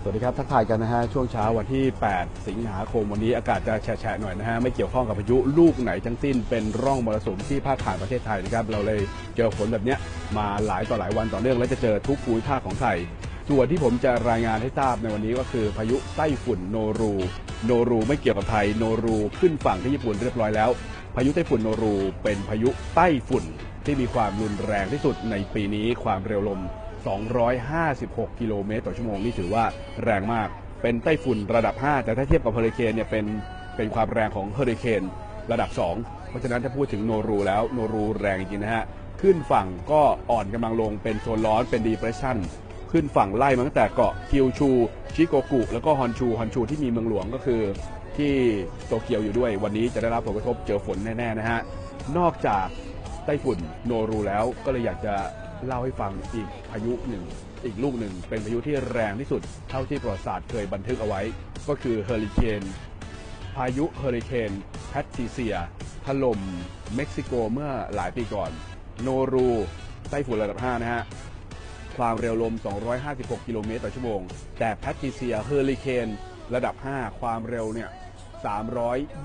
วัสดีครับทักทายกันนะฮะช่วงเช้าวันที่8สิงหาคมวันนี้อากาศจะแฉะๆหน่อยนะฮะไม่เกี่ยวข้องกับพายุลูกไหนทั้งสิ้นเป็นร่องมรสุมที่พาดผ่านประเทศไทยนะครับเราเลยเจอฝนแบบนี้มาหลายต่อหลายวันต่อเนื่องและจะเจอทุกภูมิภาคของไทยส่วนที่ผมจะรายงานให้ทราบในวันนี้ก็คือพายุไต้ฝุ่นโนรูไม่เกี่ยวกับไทยโนรูขึ้นฝั่งที่ญี่ปุ่นเรียบร้อยแล้วพายุไต้ฝุ่นโนรูเป็นพายุไต้ฝุ่นที่มีความรุนแรงที่สุดในปีนี้ความเร็วลม256 กิโลเมตรต่อชั่วโมงนี่ถือว่าแรงมากเป็นไต้ฝุ่นระดับ5แต่ถ้าเทียบกับเฮอริเคนเนี่ยเป็นความแรงของเฮอริเคนระดับ2เพราะฉะนั้นถ้าพูดถึงโนรูแล้วโนรูแรงจริงนะฮะขึ้นฝั่งก็อ่อนกำลังลงเป็นโซนร้อนเป็นดีเพรสชันขึ้นฝั่งไล่มาตั้งแต่เกาะคิวชูชิโกกุแล้วก็ฮอนชูที่มีเมืองหลวงก็คือที่โตเกียวอยู่ด้วยวันนี้จะได้รับผลกระทบเจอฝนแน่ๆนะฮะนอกจากไต้ฝุ่นโนรูแล้วก็เลยอยากจะเล่าให้ฟังอีกพายุหนึ่งอีกลูกหนึ่งเป็นพายุที่แรงที่สุดเท่าที่ประวัติศาสตร์เคยบันทึกเอาไว้ก็คือพายุเฮอริเคนแพทริเซียถล่มเม็กซิโกเมื่อหลายปีก่อนโนรูไต้ฝุ่นระดับ5นะฮะความเร็วลม256 กิโลเมตรต่อชั่วโมงแต่แพทริเซียเฮอริเคนระดับ5ความเร็วเนี่ย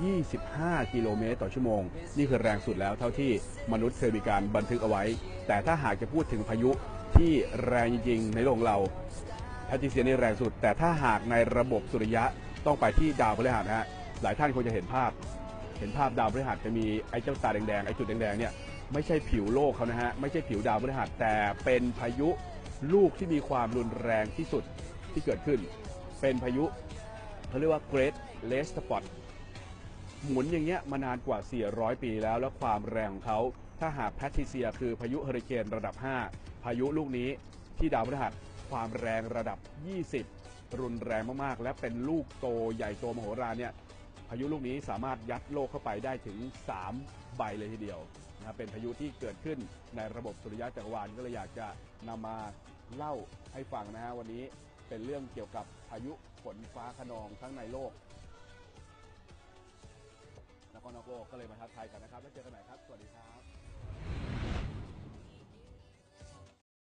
325 กิโลเมตรต่อชั่วโมงนี่คือแรงสุดแล้วเท่าที่มนุษย์เคยมีการบันทึกเอาไว้แต่ถ้าหากจะพูดถึงพายุที่แรงจริงๆในโลกเราแพทริเซียนี่แรงสุดแต่ถ้าหากในระบบสุริยะต้องไปที่ดาวพฤหัสนะฮะหลายท่านคงจะเห็นภาพดาวพฤหัสจะมีไอ้เจ้าตาแดงๆไอ้จุดแดงๆเนี่ยไม่ใช่ผิวโลกเขานะฮะไม่ใช่ผิวดาวพฤหัสแต่เป็นพายุลูกที่มีความรุนแรงที่สุดที่เกิดขึ้นเป็นพายุเขาเรียกว่า Great Red Spot หมุนอย่างเงี้ยมานานกว่า400 ปีแล้วความแรงของเขาถ้าหากแพทริเซียคือพายุเฮอริเคนระดับ5พายุลูกนี้ที่ดาวพฤหัสความแรงระดับ20รุนแรงมากๆและเป็นลูกโตใหญ่โตมโหฬารเนี่ยพายุลูกนี้สามารถยัดโลกเข้าไปได้ถึง3 ใบเลยทีเดียวนะเป็นพายุที่เกิดขึ้นในระบบสุริยะจักรวาลก็เลยอยากจะนำมาเล่าให้ฟังนะฮะวันนี้เป็นเรื่องเกี่ยวกับพายุฝนฟ้าคะนองทั้งในโลกแล้วก็นอกโลกก็เลยมาทักทายกันนะครับแล้วเจอกันใหม่ครับสวัสดีครับ